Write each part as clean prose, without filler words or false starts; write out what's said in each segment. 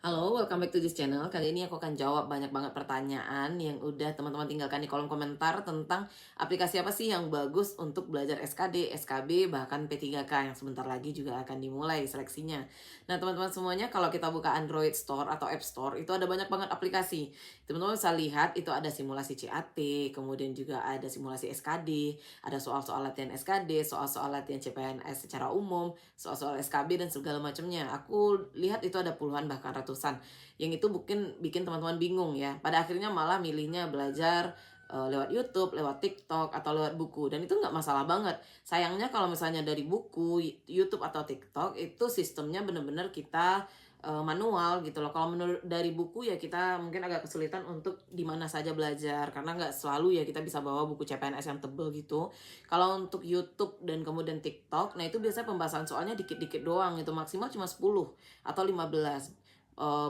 Halo, welcome back to this channel. Kali ini aku akan jawab banyak banget pertanyaan yang udah teman-teman tinggalkan di kolom komentar tentang aplikasi apa sih yang bagus untuk belajar SKD, SKB, bahkan P3K yang sebentar lagi juga akan dimulai seleksinya. Nah, teman-teman semuanya, kalau kita buka Android Store atau App Store, itu ada banyak banget aplikasi. Teman-teman bisa lihat itu ada simulasi CAT, kemudian juga ada simulasi SKD, ada soal-soal latihan SKD, soal-soal latihan CPNS secara umum, soal-soal SKB dan segala macamnya. Aku lihat itu ada puluhan bahkan ratusan. Yang itu mungkin bikin teman-teman bingung ya. Pada akhirnya malah milihnya belajar lewat YouTube, lewat TikTok atau lewat buku dan itu nggak masalah banget. Sayangnya kalau misalnya dari buku, YouTube atau TikTok itu sistemnya bener-bener kita manual gitu loh. Kalau menurut dari buku ya kita mungkin agak kesulitan untuk di mana saja belajar karena nggak selalu ya kita bisa bawa buku CPNS yang tebel gitu. Kalau untuk YouTube dan kemudian TikTok, nah itu biasanya pembahasan soalnya dikit-dikit doang itu maksimal cuma 10 atau 15.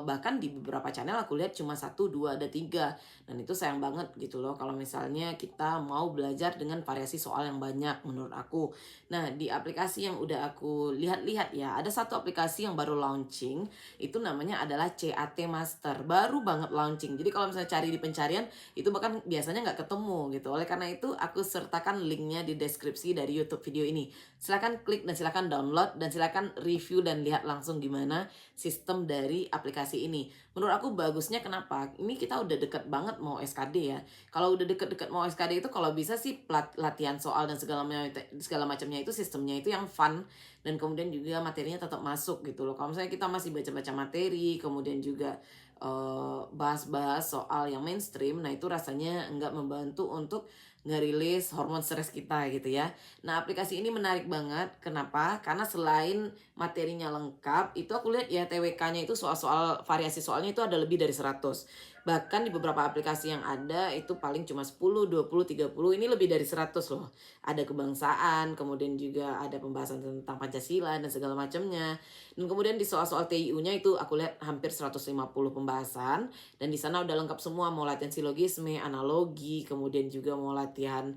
Bahkan di beberapa channel aku lihat cuma 1, 2, ada 3. Dan itu sayang banget gitu loh kalau misalnya kita mau belajar dengan variasi soal yang banyak menurut aku. Nah, di aplikasi yang udah aku lihat-lihat ya, ada satu aplikasi yang baru launching, itu namanya adalah CAT Master. Baru banget launching. Jadi kalau misalnya cari di pencarian, itu bahkan biasanya nggak ketemu gitu. Oleh karena itu, aku sertakan linknya di deskripsi dari YouTube video ini. Silakan klik dan silakan download dan silakan review dan lihat langsung gimana sistem dari aplikasi ini. Menurut aku bagusnya kenapa? Ini kita udah deket banget mau SKD ya. Kalau udah deket-deket mau SKD itu kalau bisa sih latihan soal dan segala macamnya itu sistemnya itu yang fun dan kemudian juga materinya tetap masuk gitu loh. Kalau misalnya kita masih baca-baca materi, kemudian juga bahas-bahas soal yang mainstream, nah itu rasanya nggak membantu untuk ngerilis hormon stres kita gitu ya. Nah, aplikasi ini menarik banget. Kenapa? Karena selain materinya lengkap, itu aku lihat ya TWK-nya itu soal-soal variasi soalnya itu ada lebih dari 100. Bahkan di beberapa aplikasi yang ada itu paling cuma 10, 20, 30, ini lebih dari 100 loh. Ada kebangsaan, kemudian juga ada pembahasan tentang Pancasila dan segala macamnya. Dan kemudian di soal-soal TIU-nya itu aku lihat hampir 150 pembahasan dan di sana udah lengkap semua mau latihan silogisme, analogi, kemudian juga mau latihan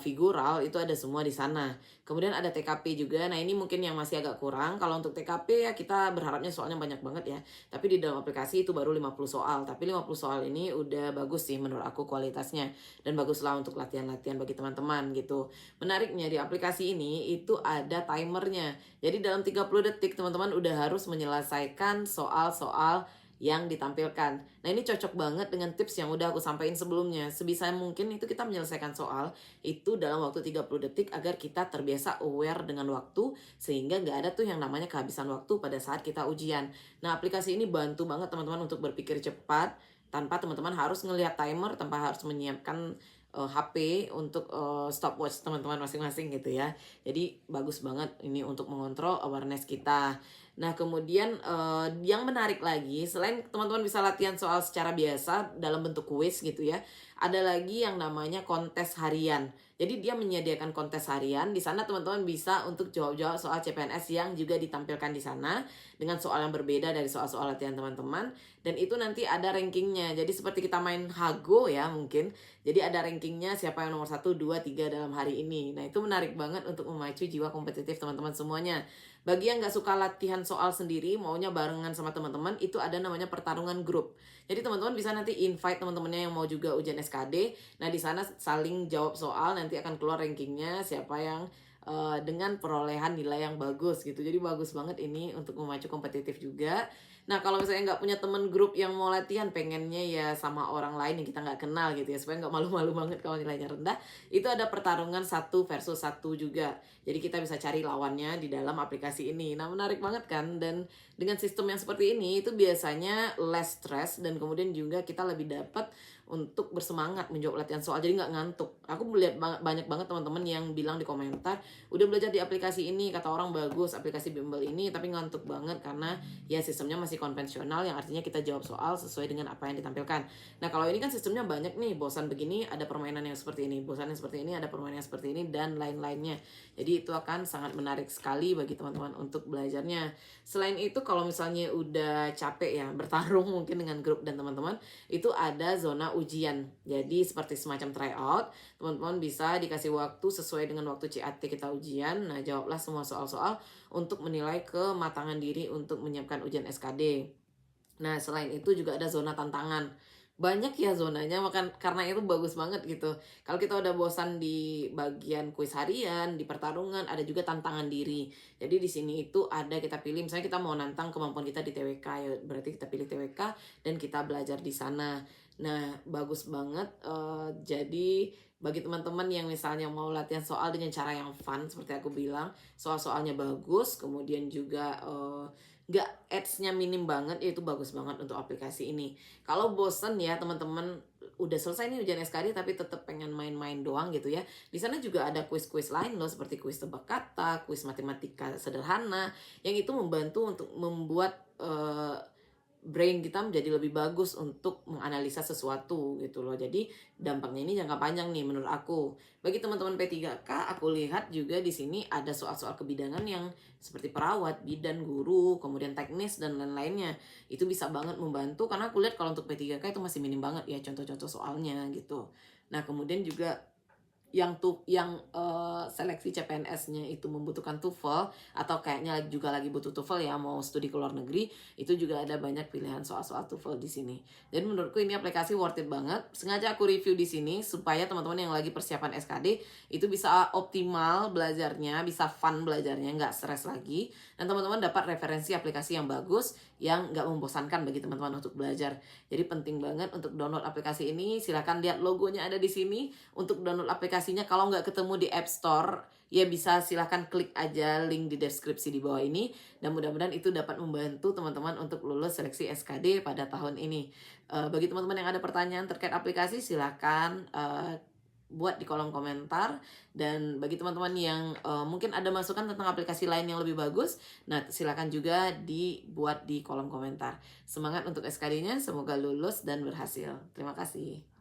figural itu ada semua di sana. Kemudian ada TKP juga. Nah, ini mungkin yang masih agak kurang. Kalau untuk TKP ya kita berharapnya soalnya banyak banget ya. Tapi di dalam aplikasi itu baru 50 soal. Tapi 50 soal ini udah bagus sih menurut aku kualitasnya dan baguslah untuk latihan-latihan bagi teman-teman gitu. Menariknya di aplikasi ini itu ada timernya. Jadi dalam 30 detik teman-teman udah harus menyelesaikan soal-soal yang ditampilkan. Nah, ini cocok banget dengan tips yang udah aku sampaikan sebelumnya. Sebisa mungkin itu kita menyelesaikan soal itu dalam waktu 30 detik agar kita terbiasa aware dengan waktu sehingga nggak ada tuh yang namanya kehabisan waktu pada saat kita ujian. Nah, aplikasi ini bantu banget teman-teman untuk berpikir cepat tanpa teman-teman harus ngelihat timer, tanpa harus menyiapkan HP untuk stopwatch teman-teman masing-masing gitu ya. Jadi bagus banget ini untuk mengontrol awareness kita. Nah, kemudian yang menarik lagi, selain teman-teman bisa latihan soal secara biasa dalam bentuk kuis gitu ya, ada lagi yang namanya kontes harian. Jadi dia menyediakan kontes harian, di sana teman-teman bisa untuk jawab-jawab soal CPNS yang juga ditampilkan di sana dengan soal yang berbeda dari soal-soal latihan teman-teman dan itu nanti ada rankingnya. Jadi seperti kita main Hago ya mungkin. Jadi ada rankingnya siapa yang nomor 1, 2, 3 dalam hari ini. Nah, itu menarik banget untuk memacu jiwa kompetitif teman-teman semuanya. Bagi yang nggak suka latihan soal sendiri, maunya barengan sama teman-teman, itu ada namanya pertarungan grup. Jadi teman-teman bisa nanti invite teman-temannya yang mau juga ujian SKD. Nah, di sana saling jawab soal, nanti akan keluar rankingnya siapa yang dengan perolehan nilai yang bagus gitu. Jadi bagus banget ini untuk memacu kompetitif juga. Nah, kalau misalnya nggak punya temen grup yang mau latihan, pengennya ya sama orang lain yang kita nggak kenal gitu ya, supaya nggak malu-malu banget kalau nilainya rendah, itu ada pertarungan 1 versus 1 juga. Jadi kita bisa cari lawannya di dalam aplikasi ini. Nah, menarik banget kan? Dan dengan sistem yang seperti ini, itu biasanya less stress dan kemudian juga kita lebih dapat untuk bersemangat menjawab latihan soal, jadi nggak ngantuk. Aku melihat banyak banget teman-teman yang bilang di komentar, udah belajar di aplikasi ini, kata orang bagus aplikasi bimbel ini, tapi ngantuk banget karena ya sistemnya masih konvensional yang artinya kita jawab soal sesuai dengan apa yang ditampilkan. Nah, kalau ini kan sistemnya banyak nih, bosan begini ada permainan yang seperti ini, bosan yang seperti ini ada permainan yang seperti ini dan lain-lainnya. Jadi itu akan sangat menarik sekali bagi teman-teman untuk belajarnya. Selain itu kalau misalnya udah capek ya bertarung mungkin dengan grup dan teman-teman, itu ada zona ujian. Jadi seperti semacam tryout, teman-teman bisa dikasih waktu sesuai dengan waktu CAT kita ujian. Nah, jawablah semua soal-soal untuk menilai kematangan diri untuk menyiapkan ujian SKD. Nah, selain itu juga ada zona tantangan. Banyak ya zonanya, makan karena itu bagus banget gitu. Kalau kita udah bosan di bagian kuis harian, di pertarungan, ada juga tantangan diri. Jadi di sini itu ada kita pilih, misalnya kita mau nantang kemampuan kita di TWK ya, berarti kita pilih TWK dan kita belajar di sana. Nah, bagus banget. Jadi bagi teman-teman yang misalnya mau latihan soal dengan cara yang fun, seperti aku bilang, soal-soalnya bagus, kemudian juga nggak ads-nya minim banget, ya itu bagus banget untuk aplikasi ini. Kalau bosen ya teman-teman udah selesai nih ujian SKD tapi tetap pengen main-main doang gitu ya. Di sana juga ada kuis-kuis lain loh seperti kuis tebak kata, kuis matematika sederhana yang itu membantu untuk membuat brain kita menjadi lebih bagus untuk menganalisa sesuatu gitu loh. Jadi dampaknya ini jangka panjang nih menurut aku. Bagi teman-teman P3K, aku lihat juga di sini ada soal-soal kebidanan yang seperti perawat, bidan, guru, kemudian teknis dan lain-lainnya. Itu bisa banget membantu karena aku lihat kalau untuk P3K itu masih minim banget ya contoh-contoh soalnya gitu. Nah, kemudian juga seleksi CPNS-nya itu membutuhkan TOEFL atau kayaknya juga lagi butuh TOEFL ya mau studi ke luar negeri, itu juga ada banyak pilihan soal-soal TOEFL di sini. Jadi menurutku ini aplikasi worth it banget. Sengaja aku review di sini supaya teman-teman yang lagi persiapan SKD itu bisa optimal belajarnya, bisa fun belajarnya, nggak stres lagi. Dan teman-teman dapat referensi aplikasi yang bagus yang nggak membosankan bagi teman-teman untuk belajar. Jadi penting banget untuk download aplikasi ini. Silahkan lihat logonya ada di sini. Untuk download aplikasinya kalau nggak ketemu di App Store, ya bisa silahkan klik aja link di deskripsi di bawah ini. Dan mudah-mudahan itu dapat membantu teman-teman untuk lulus seleksi SKD pada tahun ini. Bagi teman-teman yang ada pertanyaan terkait aplikasi, silahkan buat di kolom komentar. Dan bagi teman-teman yang mungkin ada masukan tentang aplikasi lain yang lebih bagus, nah silakan juga dibuat di kolom komentar. Semangat untuk SKD-nya, semoga lulus dan berhasil. Terima kasih.